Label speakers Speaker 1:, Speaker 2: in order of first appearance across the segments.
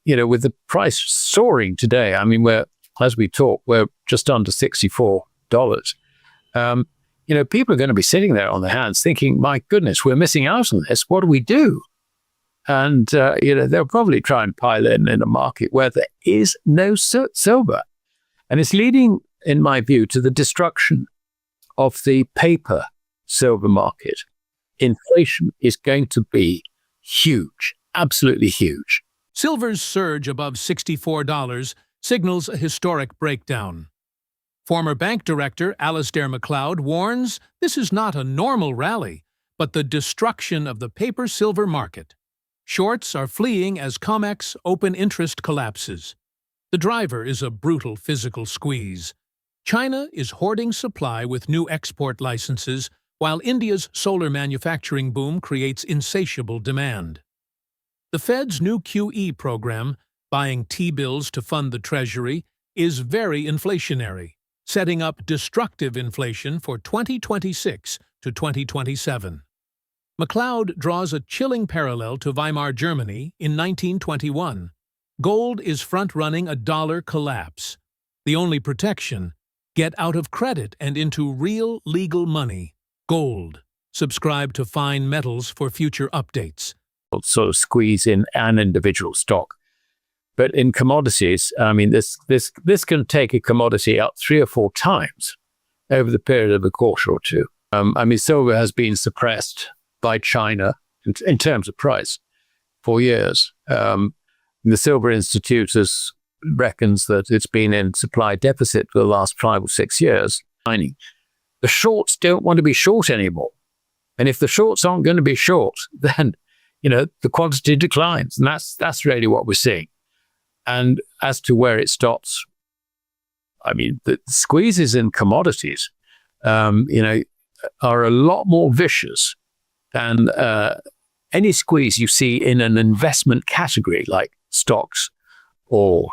Speaker 1: with the price soaring today, I mean, as we talk, we're just under $64. People are going to be sitting there on their hands thinking, my goodness, we're missing out on this. What do we do? And, they'll probably try and pile in a market where there is no silver. And it's leading, in my view, to the destruction of the paper silver market. Inflation is going to be huge, absolutely huge.
Speaker 2: Silver's surge above $64 signals a historic breakdown. Former bank director Alasdair Macleod warns this is not a normal rally, but the destruction of the paper silver market. Shorts are fleeing as COMEX open interest collapses. The driver is a brutal physical squeeze. China is hoarding supply with new export licenses, while India's solar manufacturing boom creates insatiable demand. The Fed's new QE program, buying T-bills to fund the Treasury, is very inflationary, setting up destructive inflation for 2026 to 2027. Macleod draws a chilling parallel to Weimar Germany in 1921. Gold is front-running a dollar collapse. The only protection: get out of credit and into real legal money. Gold. Subscribe to Fine Metals for future updates.
Speaker 1: Sort of squeeze in an individual stock. But in commodities, I mean, this can take a commodity up 3 or 4 times over the period of a quarter or two. Silver has been suppressed by China in terms of price for years. The Silver Institute reckons that it's been in supply deficit for the last 5 or 6 years. The shorts don't want to be short anymore. And if the shorts aren't going to be short, then, the quantity declines. And that's really what we're seeing. And as to where it stops, I mean, the squeezes in commodities, are a lot more vicious than any squeeze you see in an investment category like stocks or,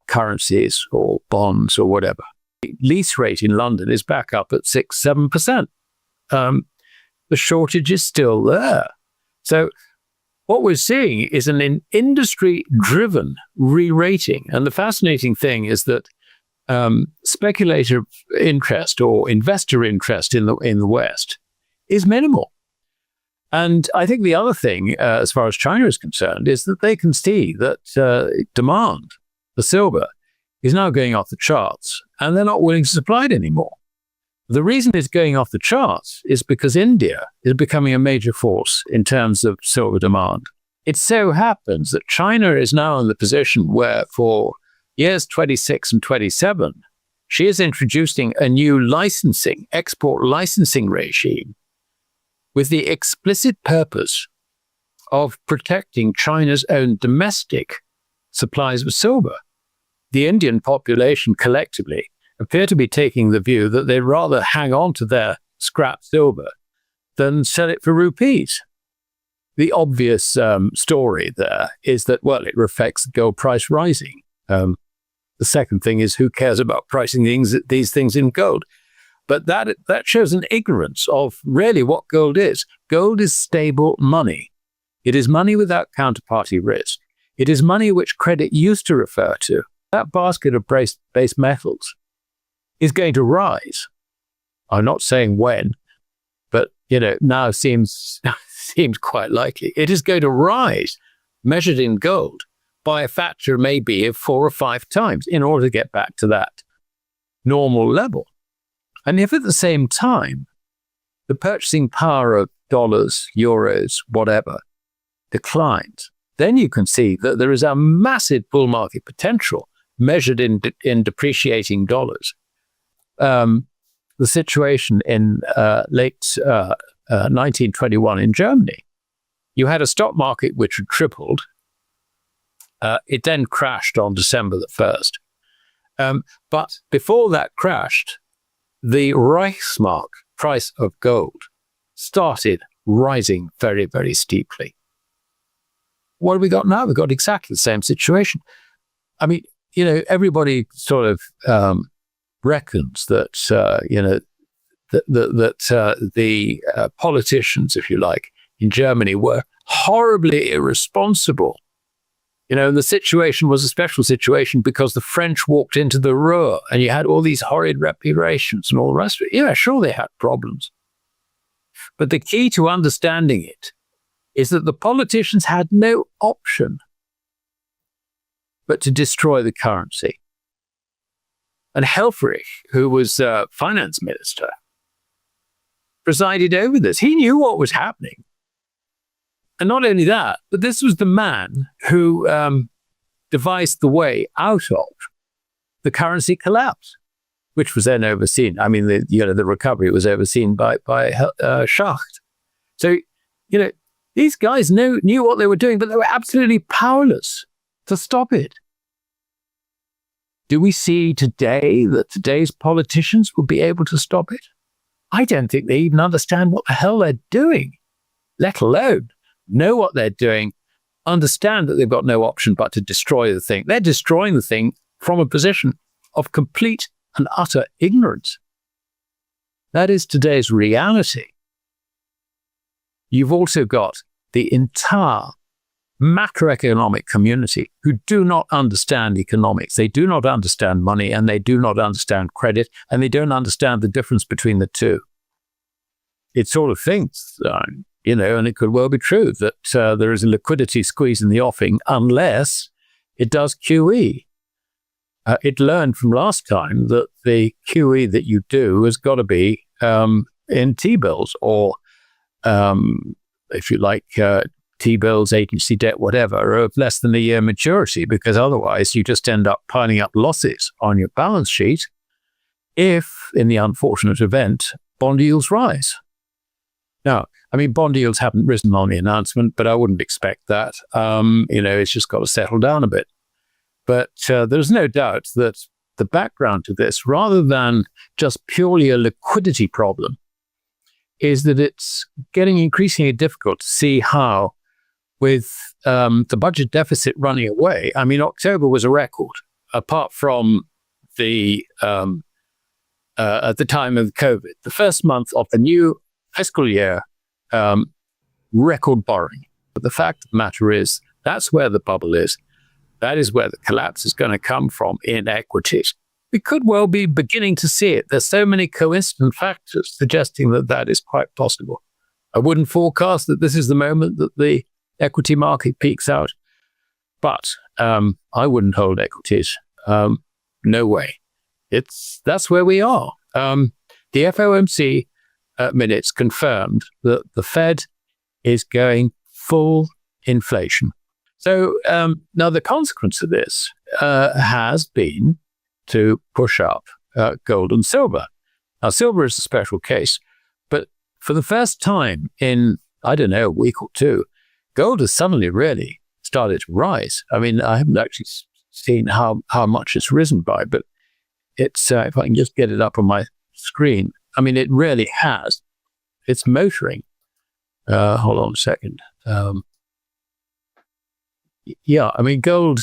Speaker 1: currencies or bonds or whatever. Lease rate in London is back up at 6-7%. The shortage is still there. So what we're seeing is an industry-driven re-rating. And the fascinating thing is that speculative interest or investor interest in the West is minimal. And I think the other thing, as far as China is concerned, is that they can see that demand for silver is now going off the charts, and they're not willing to supply it anymore. The reason it's going off the charts is because India is becoming a major force in terms of silver demand. It so happens that China is now in the position where for years 26 and 27, she is introducing a new export licensing regime with the explicit purpose of protecting China's own domestic supplies of silver. The Indian population collectively appear to be taking the view that they'd rather hang on to their scrap silver than sell it for rupees. The obvious story there is that, well, it reflects the gold price rising. The second thing is, who cares about pricing these things in gold? But that shows an ignorance of really what gold is. Gold is stable money. It is money without counterparty risk. It is money which credit used to refer to. That basket of base metals is going to rise. I'm not saying when, but now seems quite likely. It is going to rise, measured in gold, by a factor maybe of 4 or 5 times in order to get back to that normal level. And if at the same time the purchasing power of dollars, euros, whatever, declines, then you can see that there is a massive bull market potential measured in depreciating dollars. The situation in late 1921 in Germany, you had a stock market which had tripled. It then crashed on December the 1st. But before that crashed, the Reichsmark price of gold started rising very, very steeply. What have we got now? We've got exactly the same situation. I mean, everybody sort of reckons that, the politicians, if you like, in Germany were horribly irresponsible The situation was a special situation because the French walked into the Ruhr and you had all these horrid reparations and all the rest of it. Yeah, sure, they had problems. But the key to understanding it is that the politicians had no option but to destroy the currency. And Helfrich, who was finance minister, presided over this. He knew what was happening. And not only that, but this was the man who devised the way out of the currency collapse, which was then overseen. I mean, the recovery was overseen by Schacht. So, these guys knew what they were doing, but they were absolutely powerless to stop it. Do we see today that today's politicians will be able to stop it? I don't think they even understand what the hell they're doing, let alone know what they're doing, understand that they've got no option but to destroy the thing. They're destroying the thing from a position of complete and utter ignorance. That is today's reality. You've also got the entire macroeconomic community who do not understand economics. They do not understand money, and they do not understand credit, and they don't understand the difference between the two. It sort of thinks, and it could well be true that there is a liquidity squeeze in the offing unless it does QE. It learned from last time that the QE that you do has got to be in T-bills or, if you like, T-bills, agency debt, whatever, of less than a year maturity, because otherwise you just end up piling up losses on your balance sheet if, in the unfortunate event, bond yields rise. Now, I mean, bond yields haven't risen on the announcement, but I wouldn't expect that. It's just got to settle down a bit. But there's no doubt that the background to this, rather than just purely a liquidity problem, is that it's getting increasingly difficult to see how, with the budget deficit running away, I mean, October was a record, apart from the at the time of COVID, the first month of the new fiscal year, record borrowing. But the fact of the matter is, that's where the bubble is. That is where the collapse is going to come from in equities. We could well be beginning to see it. There's so many coincident factors suggesting that that is quite possible. I wouldn't forecast that this is the moment that the equity market peaks out, but I wouldn't hold equities. No way. That's where we are. The FOMC minutes confirmed that the Fed is going full inflation. So now the consequence of this has been to push up gold and silver. Now, silver is a special case, but for the first time in, I don't know, a week or two, gold has suddenly really started to rise. I mean, I haven't actually seen how much it's risen by, but it's, if I can just get it up on my screen, I mean, it really has. It's motoring. Hold on a second. Yeah, I mean, gold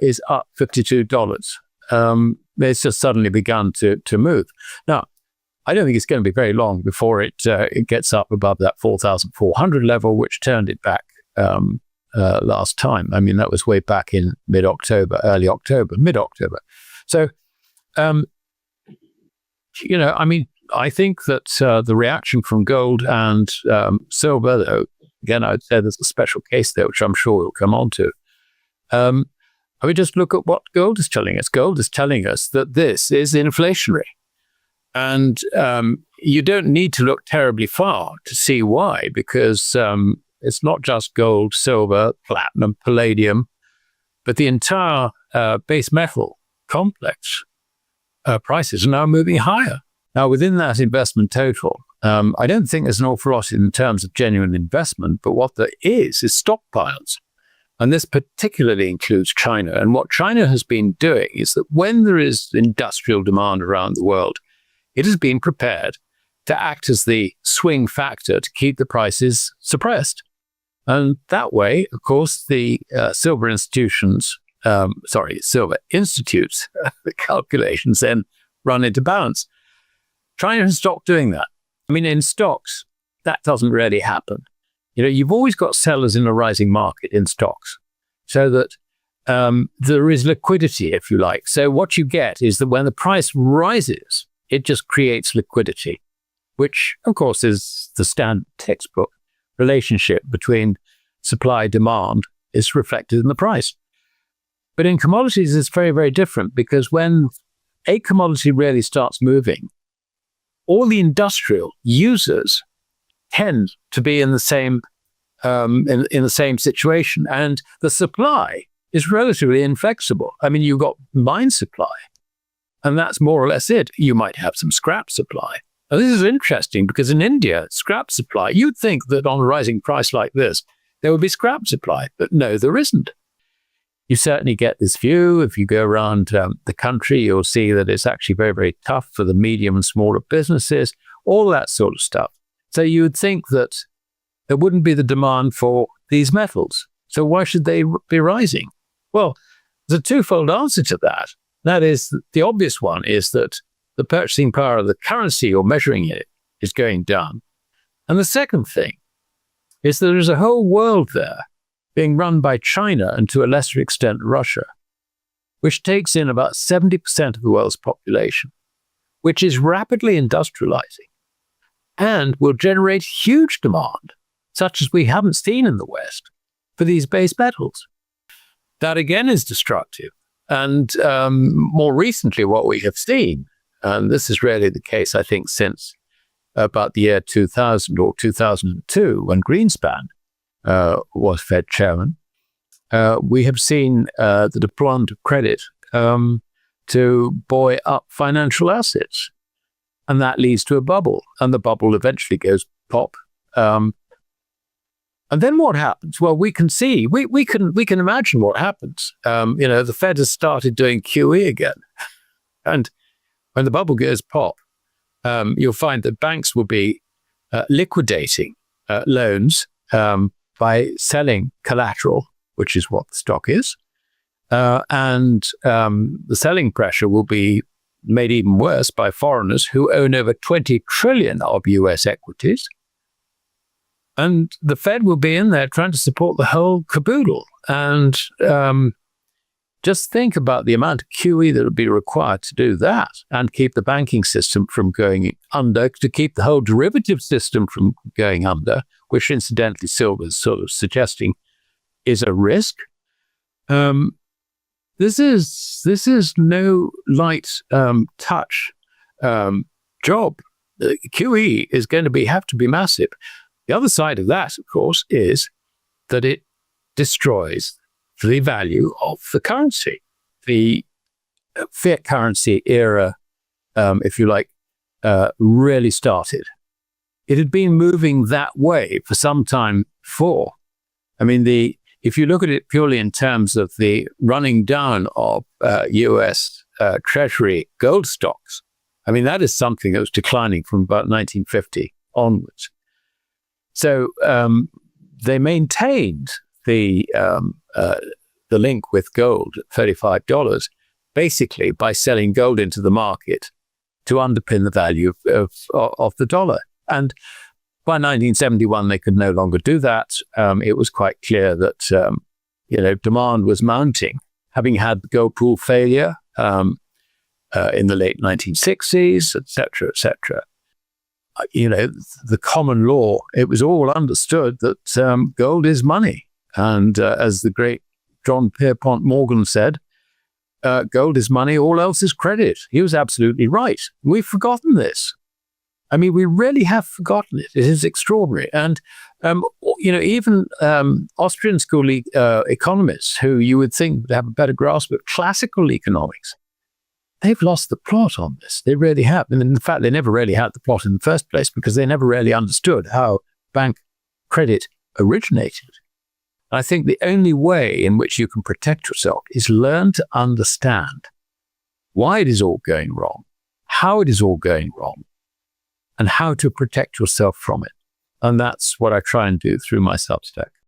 Speaker 1: is up $52. It's just suddenly begun to move. Now, I don't think it's going to be very long before it gets up above that 4,400 level, which turned it back last time. I mean, that was way back in mid-October. So, I mean, I think that the reaction from gold and silver, though, again, I'd say there's a special case there, which I'm sure we'll come on to. I mean, just look at what gold is telling us. Gold is telling us that this is inflationary. And you don't need to look terribly far to see why, because it's not just gold, silver, platinum, palladium, but the entire base metal complex prices are now moving higher. Now, within that investment total, I don't think there's an awful lot in terms of genuine investment, but what there is stockpiles. And this particularly includes China. And what China has been doing is that when there is industrial demand around the world, it has been prepared to act as the swing factor to keep the prices suppressed. And that way, of course, the silver institutes, the calculations then run into balance. China has stopped doing that. I mean, in stocks, that doesn't really happen. You've always got sellers in a rising market in stocks, so that there is liquidity, if you like. So what you get is that when the price rises, it just creates liquidity, which, of course, is the standard textbook relationship between supply and demand is reflected in the price. But in commodities, it's very, very different, because when a commodity really starts moving, all the industrial users tend to be in the same in the same situation, and the supply is relatively inflexible. I mean, you've got mine supply, and that's more or less it. You might have some scrap supply. Now, this is interesting, because in India, scrap supply, you'd think that on a rising price like this, there would be scrap supply, but no, there isn't. You certainly get this view. If you go around the country, you'll see that it's actually very, very tough for the medium and smaller businesses, all that sort of stuff. So you would think that there wouldn't be the demand for these metals. So why should they be rising? Well, there's a twofold answer to that. That is, the obvious one is that the purchasing power of the currency you're measuring it is going down. And the second thing is that there's a whole world there being run by China and to a lesser extent Russia, which takes in about 70% of the world's population, which is rapidly industrializing and will generate huge demand, such as we haven't seen in the West, for these base metals. That again is destructive. And more recently, what we have seen, and this is really the case, I think, since about the year 2000 or 2002, when Greenspan was Fed chairman, we have seen the deployment of credit to buoy up financial assets. And that leads to a bubble. And the bubble eventually goes pop. And then what happens? Well, we can see, we can imagine what happens. The Fed has started doing QE again. And when the bubble goes pop, you'll find that banks will be liquidating loans by selling collateral, which is what the stock is. And the selling pressure will be made even worse by foreigners who own over 20 trillion of US equities. And the Fed will be in there trying to support the whole caboodle. And just think about the amount of QE that would be required to do that and keep the banking system from going under, to keep the whole derivative system from going under, which incidentally Silver is sort of suggesting is a risk. This is no light touch job. The QE is going to have to be massive. The other side of that, of course, is that it destroys the value of the currency. The fiat currency era, if you like, really started. It had been moving that way for some time before. I mean, if you look at it purely in terms of the running down of US Treasury gold stocks, I mean, that is something that was declining from about 1950 onwards. So they maintained the link with gold at $35, basically by selling gold into the market to underpin the value of the dollar. And by 1971, they could no longer do that. It was quite clear that demand was mounting, having had the gold pool failure in the late 1960s, etc., etc. The common law, it was all understood that gold is money. And as the great John Pierpont Morgan said, gold is money, all else is credit. He was absolutely right. We've forgotten this. I mean, we really have forgotten it. It is extraordinary. And, even Austrian school economists who you would think would have a better grasp of classical economics, they've lost the plot on this. They really have. And in fact, they never really had the plot in the first place because they never really understood how bank credit originated. I think the only way in which you can protect yourself is learn to understand why it is all going wrong, how it is all going wrong, and how to protect yourself from it. And that's what I try and do through my Substack.